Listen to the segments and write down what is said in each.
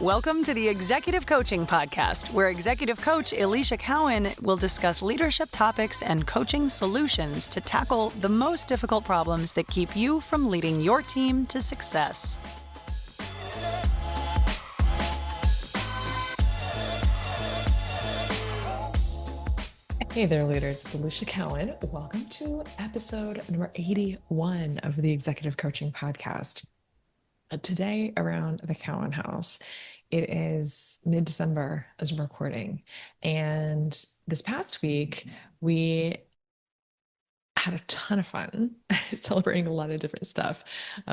Welcome to the Executive Coaching Podcast, where Executive Coach Alicia Cowan will discuss leadership topics and coaching solutions to tackle the most difficult problems that keep you from leading your team to success. Hey there, leaders. It's Alicia Cowan. Welcome to episode number 81 of the Executive Coaching Podcast. Today, around the Cowan House, it is mid-December as we're recording. And this past week, we had a ton of fun celebrating a lot of different stuff.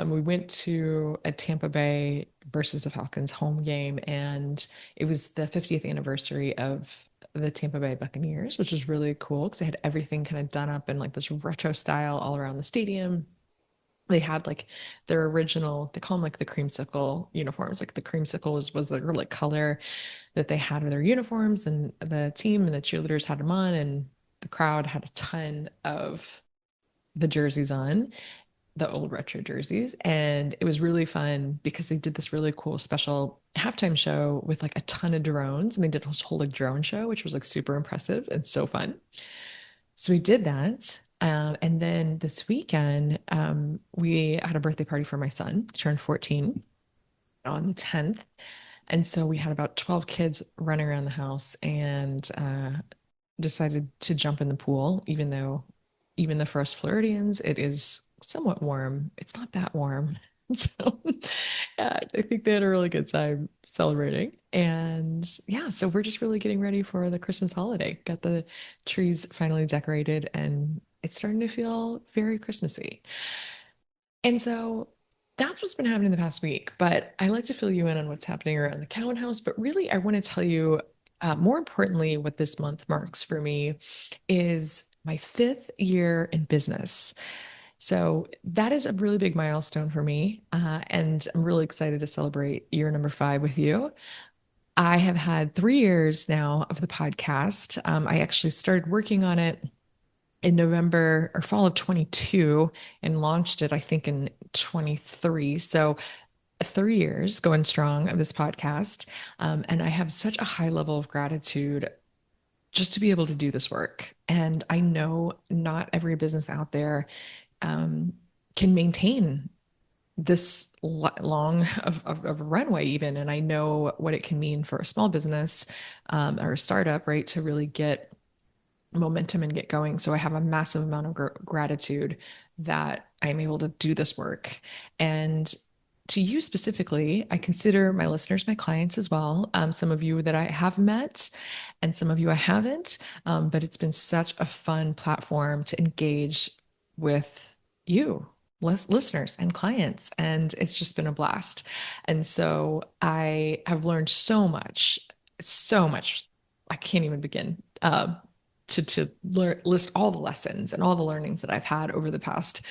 We went to a Tampa Bay versus the Falcons home game, and it was the 50th anniversary of the Tampa Bay Buccaneers, which was really cool because they had everything kind of done up in like this retro style all around the stadium. They had like their original, they call them like the creamsicle uniforms. Like the creamsicle was the like color that they had in their uniforms, and the team and the cheerleaders had them on, and the crowd had a ton of the jerseys on, the old retro jerseys. And it was really fun because they did this really cool special halftime show with like a ton of drones, and they did this whole like drone show, which was like super impressive and so fun. So we did that. And then this weekend, we had a birthday party for my son. He turned 14 on the 10th. And so we had about 12 kids running around the house, and decided to jump in the pool, even though even the first Floridians, it is somewhat warm. It's not that warm. So I think they had a really good time celebrating. And yeah, so we're just really getting ready for the Christmas holiday. Got the trees finally decorated, and it's starting to feel very Christmassy. And so that's what's been happening the past week. But I like to fill you in on what's happening around the Cowan House. But really, I want to tell you, more importantly, what this month marks for me is my 5th year in business. So that is a really big milestone for me. And I'm really excited to celebrate year number 5 with you. I have had 3 years now of the podcast. I actually started working on it in November or fall of 22 and launched it, I think, in 23. So 3 years going strong of this podcast. And I have such a high level of gratitude just to be able to do this work. And I know not every business out there can maintain this long of a runway even. And I know what it can mean for a small business or a startup, right, to really get momentum and get going. So I have a massive amount of gratitude that I'm able to do this work. And to you specifically, I consider my listeners my clients as well. Some of you that I have met and some of you I haven't, but it's been such a fun platform to engage with you, listeners and clients. And it's just been a blast. And so I have learned so much, so much. I can't even begin to list all the lessons and all the learnings that I've had over the past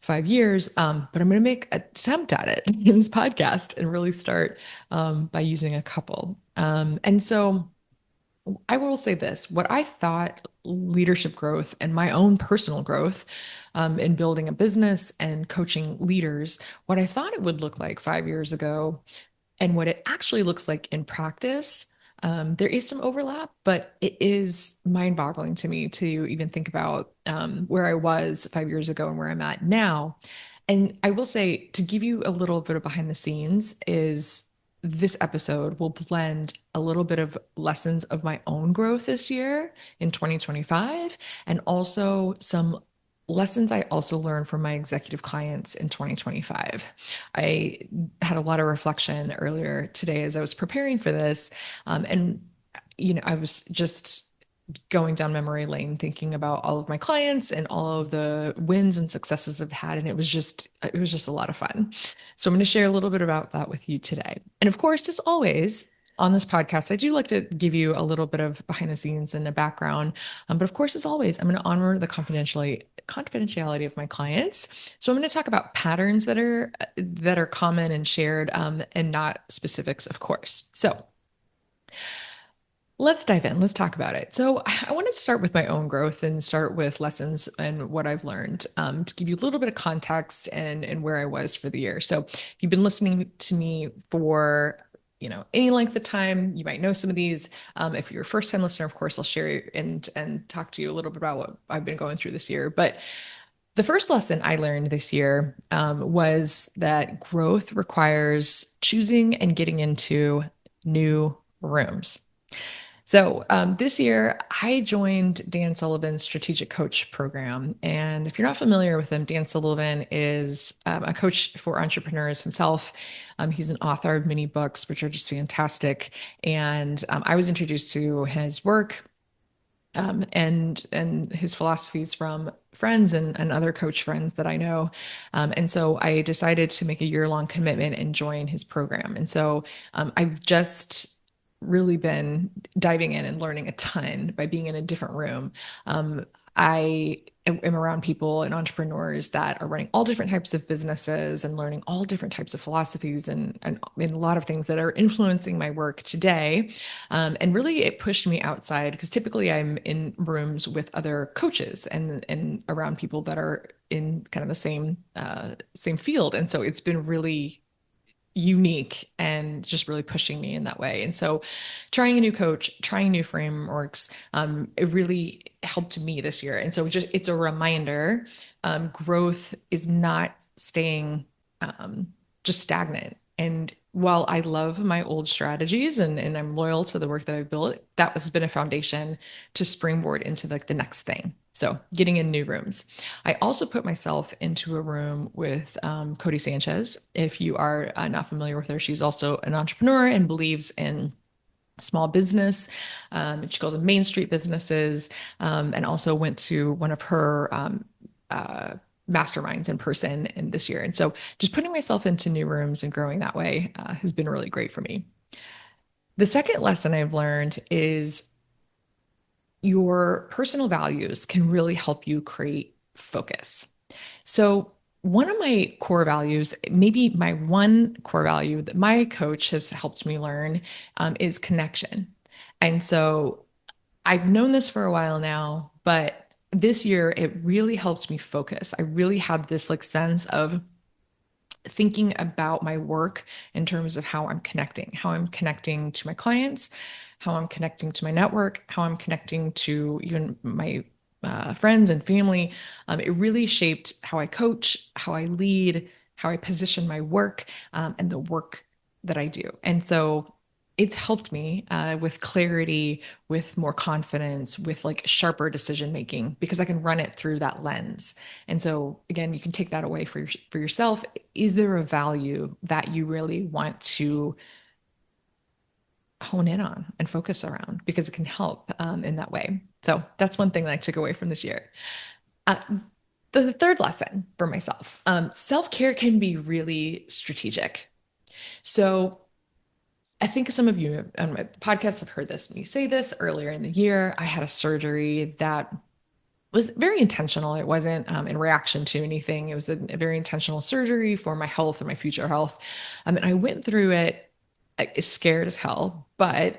5 years. But I'm going to make an attempt at it in this podcast and really start by using a couple. And so I will say this, what I thought leadership growth and my own personal growth in building a business and coaching leaders, what I thought it would look like 5 years ago and what it actually looks like in practice, there is some overlap, but it is mind-boggling to me to even think about where I was 5 years ago and where I'm at now. And I will say, to give you a little bit of behind the scenes, is this episode will blend a little bit of lessons of my own growth this year in 2025, and also some lessons I also learned from my executive clients in 2025. I had a lot of reflection earlier today as I was preparing for this. And, I was just going down memory lane, thinking about all of my clients and all of the wins and successes I've had. And it was just a lot of fun. So I'm going to share a little bit about that with you today. And of course, as always, on this podcast, I do like to give you a little bit of behind the scenes and a background. But of course, as always, I'm going to honor the confidentiality of my clients. So I'm going to talk about patterns that are common and shared, and not specifics, of course. So let's dive in. Let's talk about it. So I want to start with my own growth and start with lessons and what I've learned, to give you a little bit of context and where I was for the year. So if you've been listening to me for any length of time. You might know some of these. If you're a first time listener, of course, I'll share and talk to you a little bit about what I've been going through this year. But the first lesson I learned this year was that growth requires choosing and getting into new rooms. So this year, I joined Dan Sullivan's Strategic Coach program. And if you're not familiar with him, Dan Sullivan is a coach for entrepreneurs himself. He's an author of many books, which are just fantastic. And I was introduced to his work and his philosophies from friends and other coach friends that I know. And so I decided to make a year-long commitment and join his program. And so I've just really been diving in and learning a ton by being in a different room. I am around people and entrepreneurs that are running all different types of businesses and learning all different types of philosophies and a lot of things that are influencing my work today. And really, it pushed me outside because typically I'm in rooms with other coaches and around people that are in kind of the same field. And so it's been really unique and just really pushing me in that way. And so trying a new coach, trying new frameworks, it really helped me this year. And so just it's a reminder, growth is not staying just stagnant. And while I love my old strategies and I'm loyal to the work that I've built, that has been a foundation to springboard into like the next thing. So getting in new rooms. I also put myself into a room with Cody Sanchez. If you are not familiar with her, she's also an entrepreneur and believes in small business. She calls them Main Street businesses, and also went to one of her masterminds in person in this year. And so just putting myself into new rooms and growing that way has been really great for me. The second lesson I've learned is your personal values can really help you create focus. So, one of my core values, maybe my one core value that my coach has helped me learn, is connection. And so, I've known this for a while now, but this year it really helped me focus. I really had this like sense of thinking about my work in terms of how I'm connecting to my clients, how I'm connecting to my network, how I'm connecting to even my friends and family. It really shaped how I coach, how I lead, how I position my work, and the work that I do. And so it's helped me with clarity, with more confidence, with like sharper decision making because I can run it through that lens. And so again, you can take that away for yourself. Is there a value that you really want to hone in on and focus around because it can help in that way? So that's one thing that I took away from this year. Uh, the third lesson for myself, self-care can be really strategic. So I think some of you on my podcast have heard this. Me say this earlier in the year. I had a surgery that was very intentional. It wasn't in reaction to anything. It was a very intentional surgery for my health and my future health. And I went through it scared as hell, but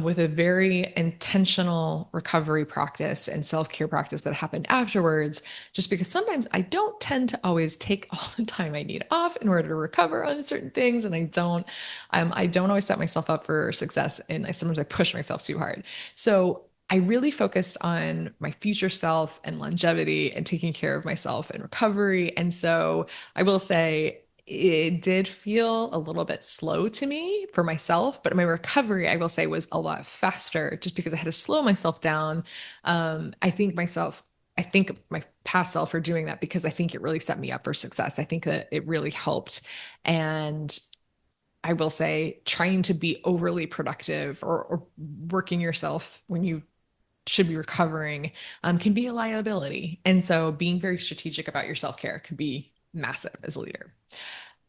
with a very intentional recovery practice and self-care practice that happened afterwards, just because sometimes I don't tend to always take all the time I need off in order to recover on certain things. And I don't always set myself up for success. And sometimes I push myself too hard. So I really focused on my future self and longevity and taking care of myself and recovery. And so I will say, it did feel a little bit slow to me for myself, but my recovery, I will say, was a lot faster just because I had to slow myself down. I think my past self for doing that because I think it really set me up for success. I think that it really helped. And I will say, trying to be overly productive or working yourself when you should be recovering can be a liability. And so being very strategic about your self-care can be massive as a leader.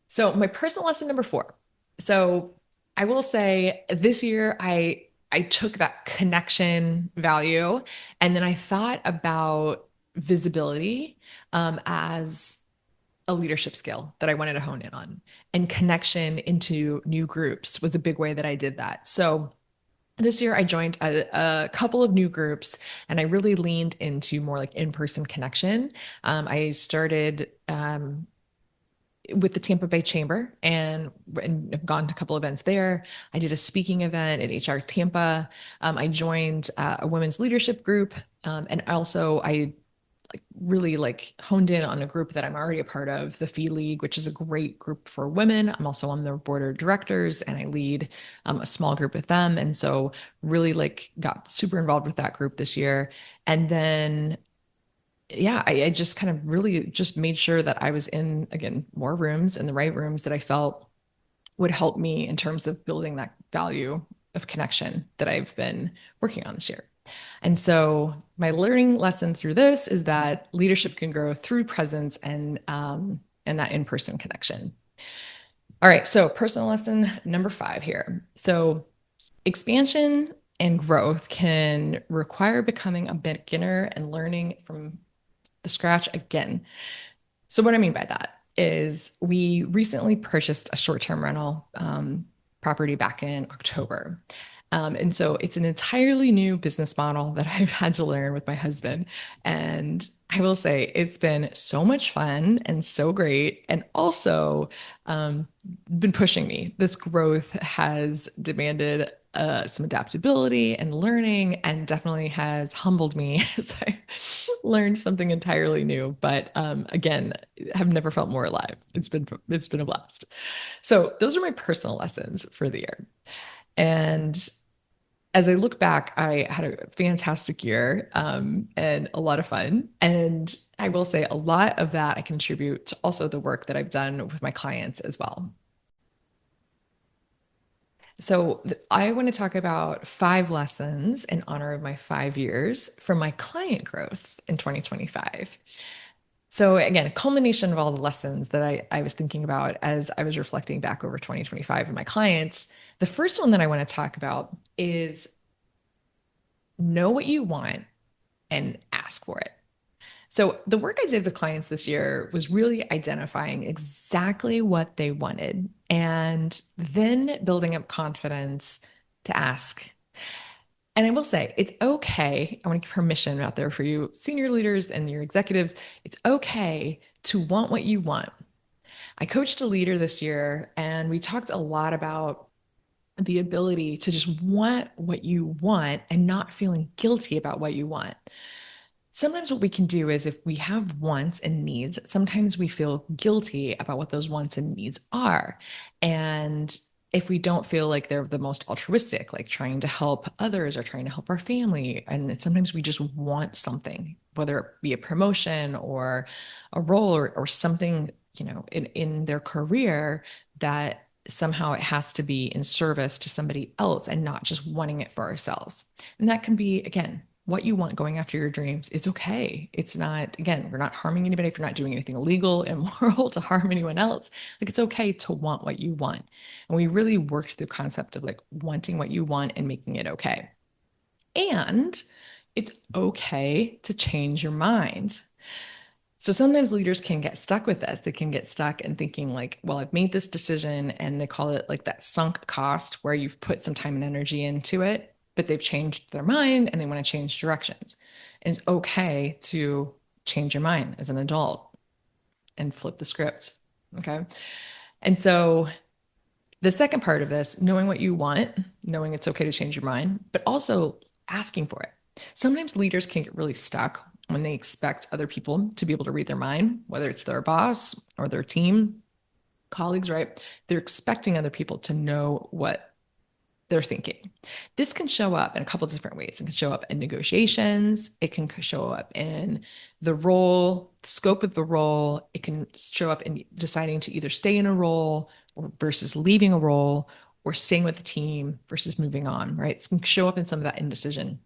So my personal lesson number 4. So I will say this year I took that connection value and then I thought about visibility as a leadership skill that I wanted to hone in on. And connection into new groups was a big way that I did that. So this year I joined a couple of new groups and I really leaned into more like in-person connection. I started with the Tampa Bay Chamber and have gone to a couple events there. I did a speaking event at HR Tampa. I joined a women's leadership group. And also I really like honed in on a group that I'm already a part of, the Fee League, which is a great group for women. I'm also on their board of directors and I lead a small group with them. And so really like got super involved with that group this year. And then yeah, I just kind of really just made sure that I was in, again, more rooms and the right rooms that I felt would help me in terms of building that value of connection that I've been working on this year. And so my learning lesson through this is that leadership can grow through presence and that in-person connection. All right, so personal lesson number 5 here. So expansion and growth can require becoming a beginner and learning from the scratch again. So what I mean by that is we recently purchased a short-term rental property back in October. And so it's an entirely new business model that I've had to learn with my husband. And I will say it's been so much fun and so great. And also been pushing me. This growth has demanded some adaptability and learning, and definitely has humbled me as I learned something entirely new. But again, have never felt more alive. It's been a blast. So those are my personal lessons for the year. And as I look back, I had a fantastic year and a lot of fun. And I will say a lot of that I contribute to also the work that I've done with my clients as well. So I want to talk about 5 lessons in honor of my 5 years from my client growth in 2025. So again, a culmination of all the lessons that I was thinking about as I was reflecting back over 2025 and my clients. The first one that I want to talk about is know what you want and ask for it. So the work I did with clients this year was really identifying exactly what they wanted and then building up confidence to ask. And I will say, it's okay. I want to give permission out there for you, senior leaders and your executives. It's okay to want what you want. I coached a leader this year, and we talked a lot about the ability to just want what you want and not feeling guilty about what you want. Sometimes what we can do is if we have wants and needs, sometimes we feel guilty about what those wants and needs are. And if we don't feel like they're the most altruistic, like trying to help others or trying to help our family, and sometimes we just want something, whether it be a promotion or a role or something, in their career that somehow it has to be in service to somebody else and not just wanting it for ourselves. And that can be, again, what you want going after your dreams is okay. It's not, again, we're not harming anybody if you're not doing anything illegal, immoral to harm anyone else. Like it's okay to want what you want. And we really worked the concept of like wanting what you want and making it okay. And it's okay to change your mind. So sometimes leaders can get stuck with this. They can get stuck in thinking like, well, I've made this decision, and they call it like that sunk cost where you've put some time and energy into it, but they've changed their mind and they want to change directions. And it's okay to change your mind as an adult and flip the script. Okay. And so the second part of this, knowing what you want, knowing it's okay to change your mind, but also asking for it. Sometimes leaders can get really stuck when they expect other people to be able to read their mind, whether it's their boss or their team, colleagues, right? They're expecting other people to know what they're thinking. This can show up in a couple of different ways. It can show up in negotiations. It can show up in the role, the scope of the role. It can show up in deciding to either stay in a role or versus leaving a role, or staying with the team versus moving on, right? It can show up in some of that indecision.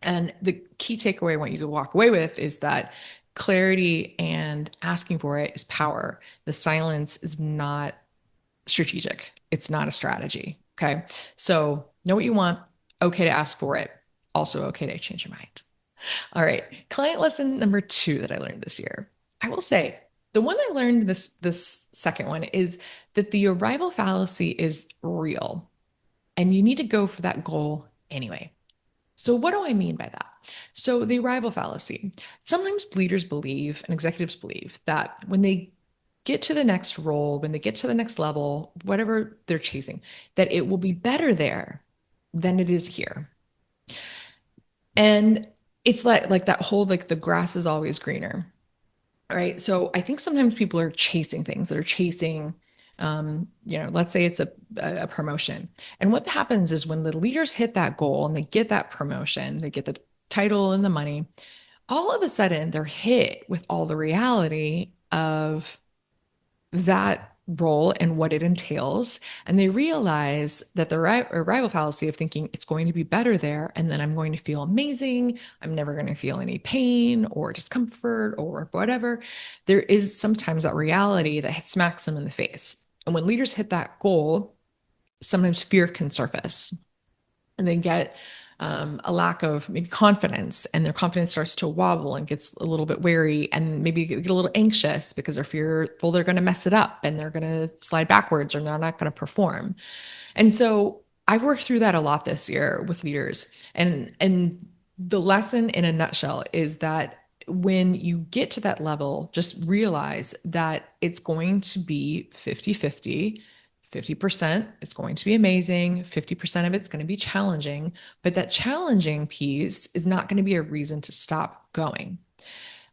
And the key takeaway I want you to walk away with is that clarity and asking for it is power. The silence is not strategic. It's not a strategy. Okay. So know what you want. Okay to ask for it. Also okay to change your mind. All right. Client lesson number 2 that I learned this year. I will say the one I learned this second one is that the arrival fallacy is real and you need to go for that goal anyway. So what do I mean by that? So the arrival fallacy. Sometimes leaders believe and executives believe that when they get to the next role, when they get to the next level, whatever they're chasing, that it will be better there than it is here. And it's like that whole like the grass is always greener. Right. So I think sometimes people are chasing things that are chasing, let's say it's a promotion. And what happens is when the leaders hit that goal and they get that promotion, they get the title and the money, all of a sudden they're hit with all the reality of that role and what it entails. And they realize that the arrival fallacy of thinking it's going to be better there, and then I'm going to feel amazing. I'm never going to feel any pain or discomfort or whatever. There is sometimes that reality that smacks them in the face. And when leaders hit that goal, sometimes fear can surface and they get a lack of maybe confidence, and their confidence starts to wobble and gets a little bit wary, and maybe get a little anxious because they're fearful they're going to mess it up and they're going to slide backwards or they're not going to perform. And so I've worked through that a lot this year with leaders. And the lesson in a nutshell is that when you get to that level, just realize that it's going to be 50-50. 50% is going to be amazing. 50% of it's going to be challenging, but that challenging piece is not going to be a reason to stop going.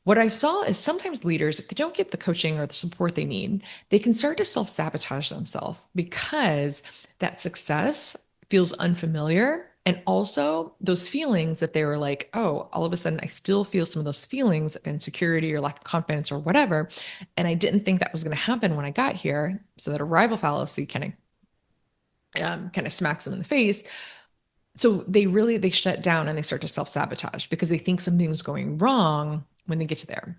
What I saw is sometimes leaders, if they don't get the coaching or the support they need, they can start to self sabotage themselves because that success feels unfamiliar. And also, those feelings that they were like, oh, all of a sudden, I still feel some of those feelings of insecurity or lack of confidence or whatever. And I didn't think that was going to happen when I got here. So that arrival fallacy kind of smacks them in the face. So they shut down and they start to self-sabotage because they think something's going wrong when they get to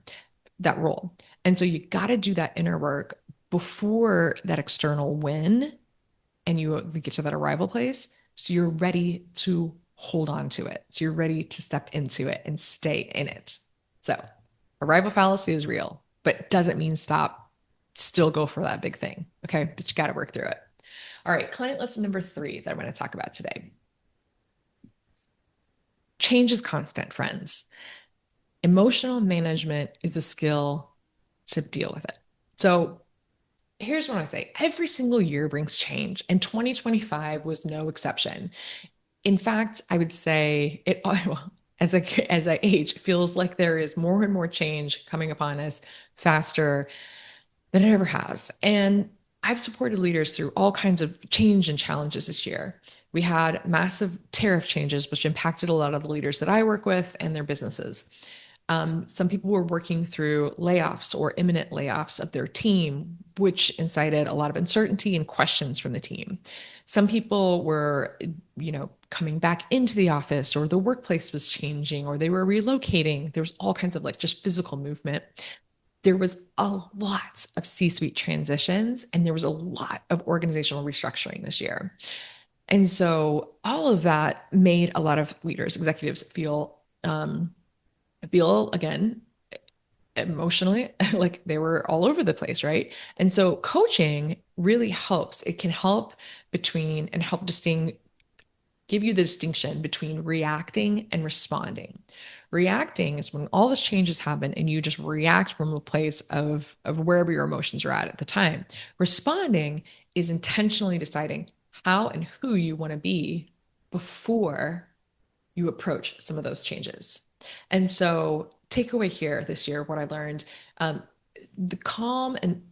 that role. And so you got to do that inner work before that external win and you get to that arrival place. So you're ready to hold on to it. So you're ready to step into it and stay in it. So arrival fallacy is real, but doesn't mean stop. Still go for that big thing. Okay. But you got to work through it. All right. Client lesson number 3 that I'm going to talk about today. Change is constant, friends. Emotional management is a skill to deal with it. So here's what I say. Every single year brings change, and 2025 was no exception. In fact, I would say it as I age, it feels like there is more and more change coming upon us faster than it ever has. And I've supported leaders through all kinds of change and challenges this year. We had massive tariff changes, which impacted a lot of the leaders that I work with and their businesses. Some people were working through layoffs or imminent layoffs of their team, which incited a lot of uncertainty and questions from the team. Some people were, coming back into the office, or the workplace was changing, or they were relocating. There was all kinds of like just physical movement. There was a lot of C-suite transitions, and there was a lot of organizational restructuring this year. And so all of that made a lot of leaders, executives feel again emotionally like they were all over the place, right? And so coaching really helps. It can help between and help give you the distinction between reacting and responding. Reacting is when all this changes happen and you just react from a place of wherever your emotions are at the time. Responding is intentionally deciding how and who you want to be before you approach some of those changes. And so, takeaway here this year, what I learned, the calm and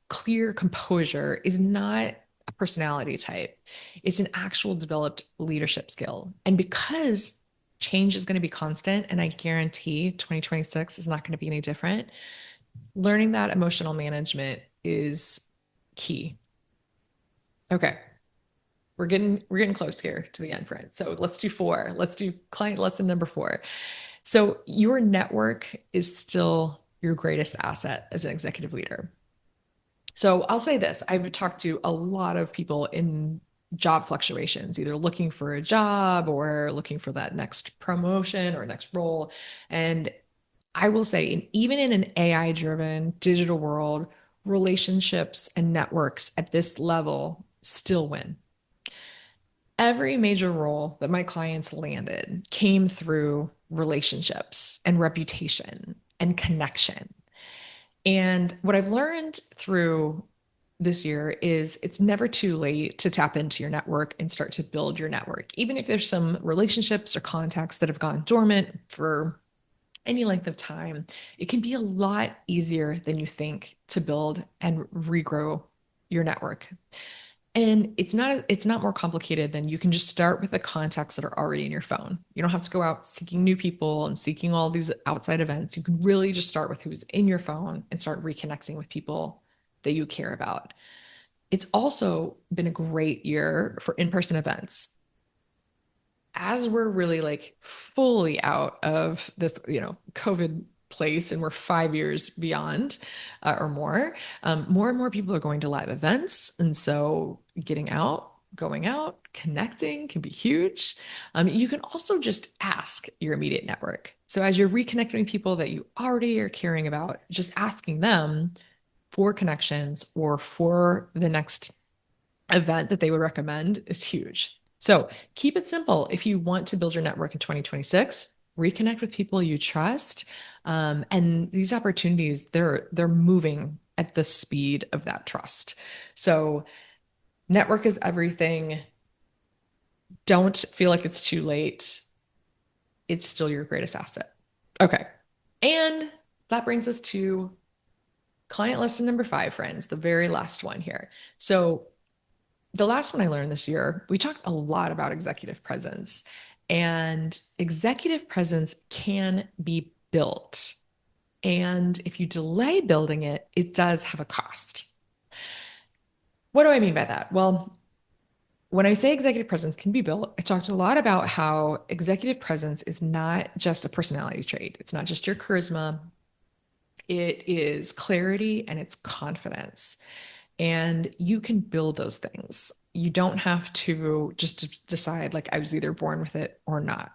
clear composure is not a personality type. It's an actual developed leadership skill. And because change is going to be constant, and I guarantee 2026 is not going to be any different, learning that emotional management is key. Okay. We're getting close here to the end, friends. So let's do 4. Let's do client lesson number 4. So your network is still your greatest asset as an executive leader. So I'll say this. I've talked to a lot of people in job fluctuations, either looking for a job or looking for that next promotion or next role. And I will say, even in an AI-driven digital world, relationships and networks at this level still win. Every major role that my clients landed came through relationships and reputation and connection. And what I've learned through this year is it's never too late to tap into your network and start to build your network. Even if there's some relationships or contacts that have gone dormant for any length of time, it can be a lot easier than you think to build and regrow your network. And it's not more complicated than you can just start with the contacts that are already in your phone. You don't have to go out seeking new people and seeking all these outside events. You can really just start with who's in your phone and start reconnecting with people that you care about. It's also been a great year for in-person events. As we're really like fully out of this, COVID place and we're 5 years beyond or more, more and more people are going to live events. And so getting out, going out, connecting can be huge. You can also just ask your immediate network. So as you're reconnecting with people that you already are caring about, just asking them for connections or for the next event that they would recommend is huge. So keep it simple. If you want to build your network in 2026, reconnect with people you trust. And these opportunities, they're moving at the speed of that trust. So network is everything. Don't feel like it's too late. It's still your greatest asset. Okay. And that brings us to client lesson number 5, friends, the very last one here. So the last one I learned this year, we talked a lot about executive presence, and executive presence can be built. And if you delay building it, it does have a cost. What do I mean by that? Well, when I say executive presence can be built, I talked a lot about how executive presence is not just a personality trait. It's not just your charisma. It is clarity and it's confidence. And you can build those things. You don't have to just decide, like, I was either born with it or not.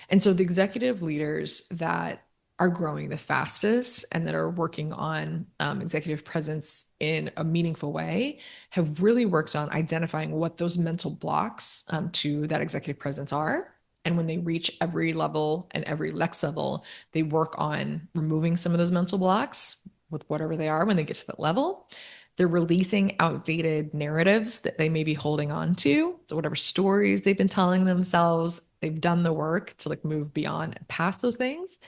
And so the executive leaders that are growing the fastest and that are working on executive presence in a meaningful way have really worked on identifying what those mental blocks to that executive presence are. And when they reach every level and every next level, they work on removing some of those mental blocks with whatever they are when they get to that level. They're releasing outdated narratives that they may be holding on to. So whatever stories they've been telling themselves, they've done the work to like move beyond and past those things.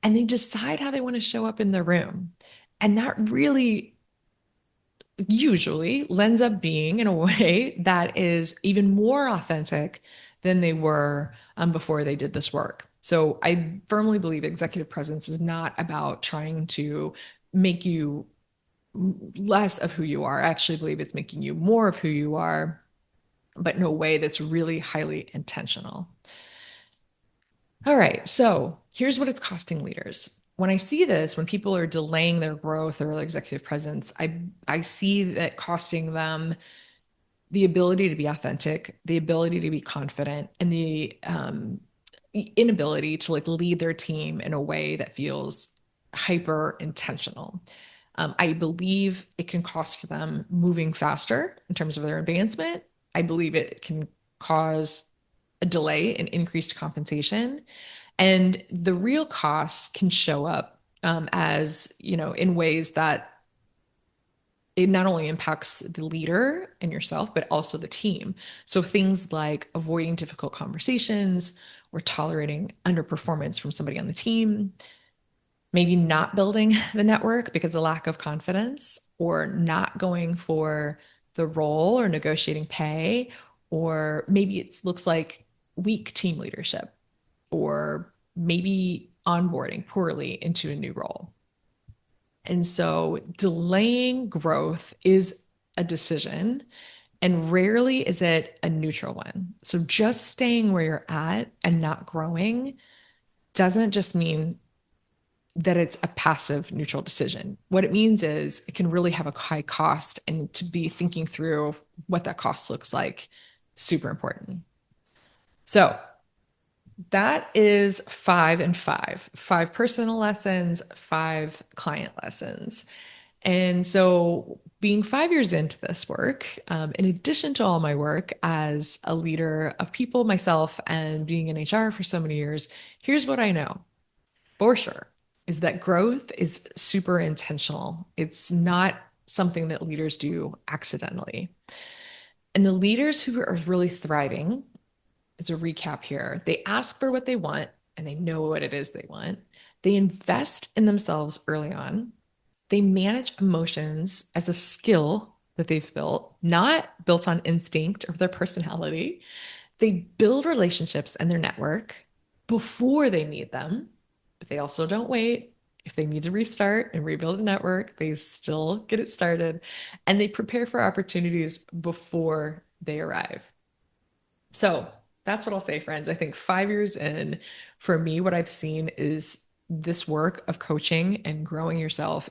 And they decide how they want to show up in the room. And that really usually lends up being in a way that is even more authentic than they were before they did this work. So I firmly believe executive presence is not about trying to make you less of who you are. I actually believe it's making you more of who you are, but in a way that's really highly intentional. All right, so here's what it's costing leaders. When I see this, when people are delaying their growth or their executive presence, I see that costing them the ability to be authentic, the ability to be confident, and the inability to like lead their team in a way that feels hyper intentional. I believe it can cost them moving faster in terms of their advancement. I believe it can cause a delay in increased compensation. And the real costs can show up as, in ways that it not only impacts the leader and yourself, but also the team. So things like avoiding difficult conversations or tolerating underperformance from somebody on the team, maybe not building the network because of lack of confidence, or not going for the role or negotiating pay, or maybe it looks like weak team leadership, or maybe onboarding poorly into a new role. And so delaying growth is a decision, and rarely is it a neutral one. So just staying where you're at and not growing doesn't just mean that it's a passive neutral decision. What it means is it can really have a high cost, and to be thinking through what that cost looks like, super important. So that is 5 and 5, 5 personal lessons, 5 client lessons. And so being 5 years into this work, in addition to all my work as a leader of people myself and being in HR for so many years, here's what I know for sure. is that growth is super intentional. It's not something that leaders do accidentally. And the leaders who are really thriving, as a recap here, they ask for what they want and they know what it is they want. They invest in themselves early on. They manage emotions as a skill that they've built, not built on instinct or their personality. They build relationships and their network before they need them, but they also don't wait. If they need to restart and rebuild a network, they still get it started, and they prepare for opportunities before they arrive. So that's what I'll say, friends. I think 5 years in, for me, what I've seen is this work of coaching and growing yourself.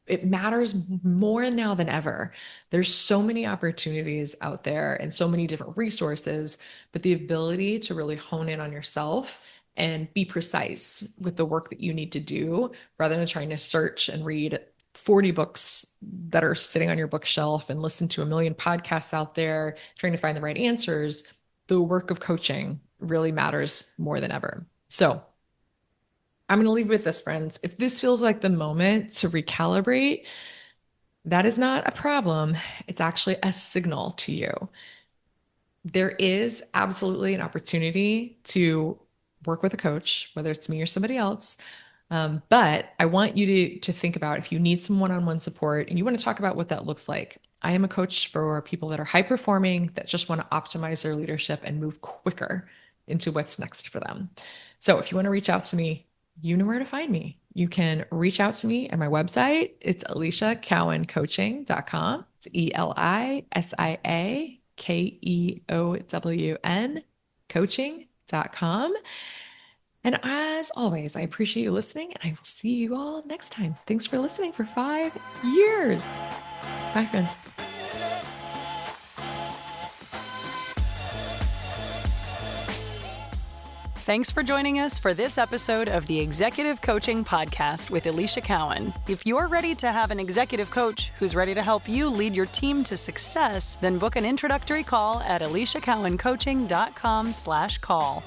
It matters more now than ever. There's so many opportunities out there and so many different resources, but the ability to really hone in on yourself and be precise with the work that you need to do rather than trying to search and read 40 books that are sitting on your bookshelf and listen to a million podcasts out there trying to find the right answers. The work of coaching really matters more than ever. So I'm going to leave with this, friends. If this feels like the moment to recalibrate, that is not a problem. It's actually a signal to you. There is absolutely an opportunity to work with a coach, whether it's me or somebody else. But I want you to think about if you need some one-on-one support and you want to talk about what that looks like. I am a coach for people that are high performing, that just want to optimize their leadership and move quicker into what's next for them. So if you want to reach out to me, you know where to find me. You can reach out to me at my website. It's EliciaCowanCoaching.com. It's ElisiaKeown coaching.com. And as always, I appreciate you listening, and I will see you all next time. Thanks for listening for 5 years. Bye, friends. Thanks for joining us for this episode of the Executive Coaching Podcast with Alicia Cowan. If you're ready to have an executive coach who's ready to help you lead your team to success, then book an introductory call at EliciaCowanCoaching.com/call.